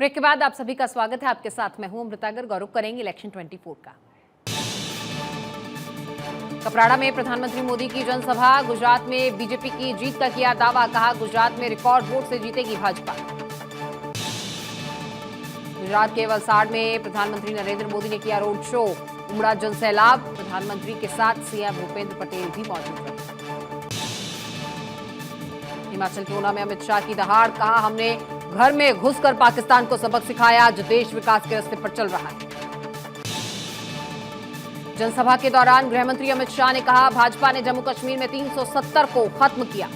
Break के बाद आप सभी का स्वागत है। आपके साथ मैं हूं अमृता गर्ग। गौरव करेंगे इलेक्शन 24 का। कपराड़ा में प्रधानमंत्री मोदी की जनसभा। गुजरात में बीजेपी की जीत का किया दावा। कहा गुजरात में रिकॉर्ड वोट से जीतेगी भाजपा। गुजरात के वलसाड़ में प्रधानमंत्री नरेंद्र मोदी ने किया रोड शो। उमड़ा जनसैलाब। प्रधानमंत्री के साथ सीएम भूपेंद्र पटेल भी मौजूद रहे। हिमाचल के ऊना में अमित शाह की दहाड़। कहा हमने घर में घुसकर पाकिस्तान को सबक सिखाया जो देश विकास के रास्ते पर चल रहा है। जनसभा के दौरान गृहमंत्री अमित शाह ने कहा भाजपा ने जम्मू कश्मीर में 370 को खत्म किया।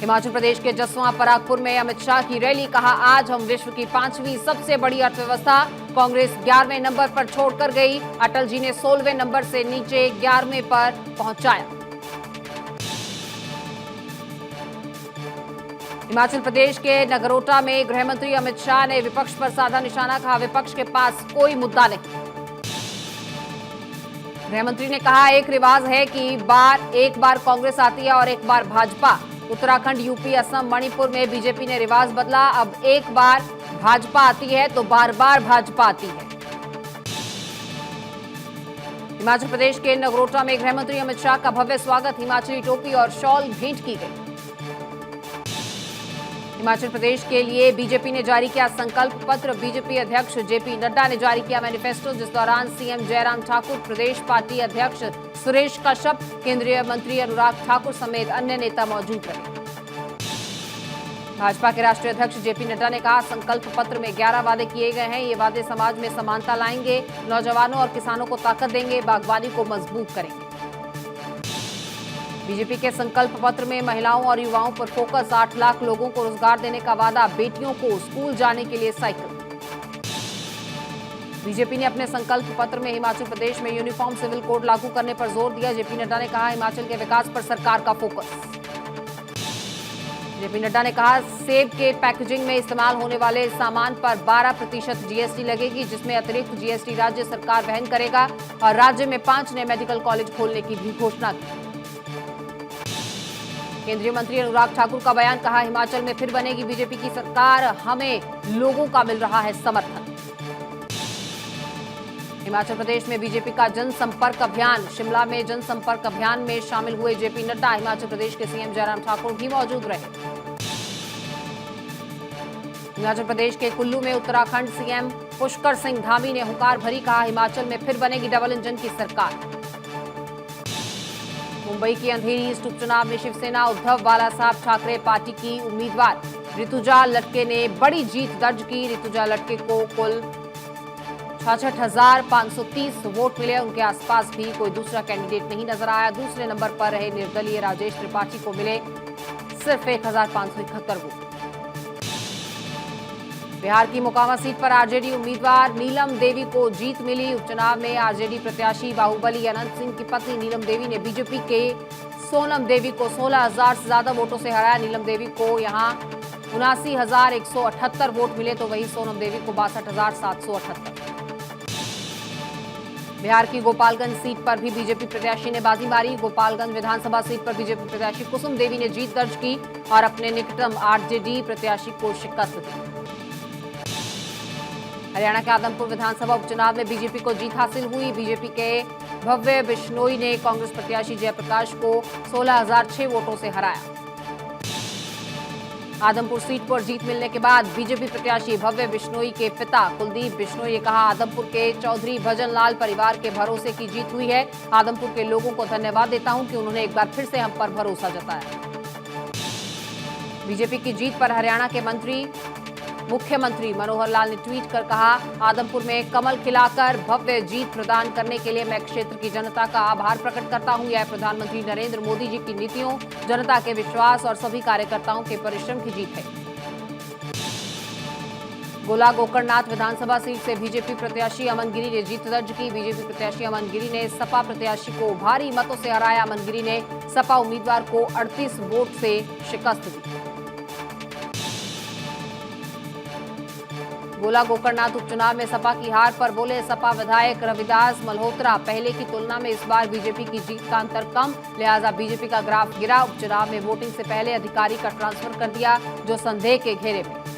हिमाचल प्रदेश के जसवां परागपुर में अमित शाह की रैली। कहा आज हम विश्व की 5वीं सबसे बड़ी अर्थव्यवस्था। कांग्रेस 11वें नंबर पर छोड़कर गई। अटल जी ने 16वें नंबर से नीचे 11वें पर पहुंचाया। हिमाचल प्रदेश के नगरोटा में गृहमंत्री अमित शाह ने विपक्ष पर साधा निशाना। कहा विपक्ष के पास कोई मुद्दा नहीं। गृहमंत्री ने कहा एक रिवाज है कि एक बार कांग्रेस आती है और एक बार भाजपा। उत्तराखंड, यूपी, असम, मणिपुर में बीजेपी ने रिवाज बदला। अब एक बार भाजपा आती है तो बार बार भाजपा आती है। हिमाचल प्रदेश के नगरोटा में गृहमंत्री अमित शाह का भव्य स्वागत। हिमाचली टोपी और शॉल भेंट की गई। हिमाचल प्रदेश के लिए बीजेपी ने जारी किया संकल्प पत्र। बीजेपी अध्यक्ष जेपी नड्डा ने जारी किया मैनिफेस्टो, जिस दौरान सीएम जयराम ठाकुर, प्रदेश पार्टी अध्यक्ष सुरेश कश्यप, केंद्रीय मंत्री अनुराग ठाकुर समेत अन्य नेता मौजूद रहे। भाजपा के राष्ट्रीय अध्यक्ष जेपी नड्डा ने कहा संकल्प पत्र में 11 वादे किए गए हैं। ये वादे समाज में समानता लाएंगे, नौजवानों और किसानों को ताकत देंगे, बागवानी को मजबूत करेंगे। बीजेपी के संकल्प पत्र में महिलाओं और युवाओं पर फोकस। 8 लाख लोगों को रोजगार देने का वादा। बेटियों को स्कूल जाने के लिए साइकिल। बीजेपी ने अपने संकल्प पत्र में हिमाचल प्रदेश में यूनिफॉर्म सिविल कोड लागू करने पर जोर दिया। जेपी नड्डा ने कहा हिमाचल के विकास पर सरकार का फोकस। जेपी नड्डा ने कहा सेब के पैकेजिंग में इस्तेमाल होने वाले सामान पर 12% जीएसटी लगेगी, जिसमें अतिरिक्त जीएसटी राज्य सरकार वहन करेगा। और राज्य में 5 नए मेडिकल कॉलेज खोलने की भी घोषणा की। केंद्रीय मंत्री अनुराग ठाकुर का बयान। कहा हिमाचल में फिर बनेगी बीजेपी की सरकार, हमें लोगों का मिल रहा है समर्थन। हिमाचल प्रदेश में बीजेपी का जनसंपर्क अभियान। शिमला में जनसंपर्क अभियान में शामिल हुए जेपी नड्डा। हिमाचल प्रदेश के सीएम जयराम ठाकुर भी मौजूद रहे। हिमाचल प्रदेश के कुल्लू में उत्तराखंड सीएम पुष्कर सिंह धामी ने हुंकार भरी। कहा हिमाचल में फिर बनेगी डबल इंजन की सरकार। मुंबई की अंधेरी ईस्ट उपचुनाव में शिवसेना उद्धव बालासाहब ठाकरे पार्टी की उम्मीदवार ऋतुजा लटके ने बड़ी जीत दर्ज की। ऋतुजा लटके को कुल 66,530 वोट मिले। उनके आसपास भी कोई दूसरा कैंडिडेट नहीं नजर आया। दूसरे नंबर पर रहे निर्दलीय राजेश त्रिपाठी को मिले सिर्फ 1,571 वोट। बिहार की मोकामा सीट पर आरजेडी उम्मीदवार नीलम देवी को जीत मिली। उपचुनाव में आरजेडी प्रत्याशी बाहुबली अनंत सिंह की पत्नी नीलम देवी ने बीजेपी के सोनम देवी को 16,000 से ज्यादा वोटों से हराया। नीलम देवी को यहां 79,178 वोट मिले तो वहीं सोनम देवी को 62,778। बिहार की गोपालगंज सीट पर भी बीजेपी प्रत्याशी ने बाजी मारी। गोपालगंज विधानसभा सीट पर बीजेपी प्रत्याशी कुसुम देवी ने जीत दर्ज की और अपने निकटतम आरजेडी प्रत्याशी को शिकस्त दी। हरियाणा के आदमपुर विधानसभा उपचुनाव में बीजेपी को जीत हासिल हुई। बीजेपी के भव्य बिश्नोई ने कांग्रेस प्रत्याशी जयप्रकाश को 16,006 वोटों से हराया। आदमपुर सीट पर जीत मिलने के बाद बीजेपी प्रत्याशी भव्य बिश्नोई के पिता कुलदीप बिश्नोई ने कहा आदमपुर के चौधरी भजन लाल परिवार के भरोसे की जीत हुई है। आदमपुर के लोगों को धन्यवाद देता हूं कि उन्होंने एक बार फिर से हम पर भरोसा जताया। बीजेपी की जीत पर हरियाणा के मुख्यमंत्री मनोहर लाल ने ट्वीट कर कहा आदमपुर में कमल खिलाकर भव्य जीत प्रदान करने के लिए मैं क्षेत्र की जनता का आभार प्रकट करता हूं। यह प्रधानमंत्री नरेंद्र मोदी जी की नीतियों, जनता के विश्वास और सभी कार्यकर्ताओं के परिश्रम की जीत है। गोला गोकर्णनाथ विधानसभा सीट से बीजेपी प्रत्याशी अमन गिरी ने जीत दर्ज की। बीजेपी प्रत्याशी अमन गिरी ने सपा प्रत्याशी को भारी मतों से हराया। अमन गिरी ने सपा उम्मीदवार को 38 वोट से शिकस्त दी। गोला गोकर्णनाथ उपचुनाव में सपा की हार पर बोले सपा विधायक रविदास मल्होत्रा, पहले की तुलना में इस बार बीजेपी की जीत का अंतर कम, लिहाजा बीजेपी का ग्राफ गिरा। उपचुनाव में वोटिंग से पहले अधिकारी का ट्रांसफर कर दिया, जो संदेह के घेरे में।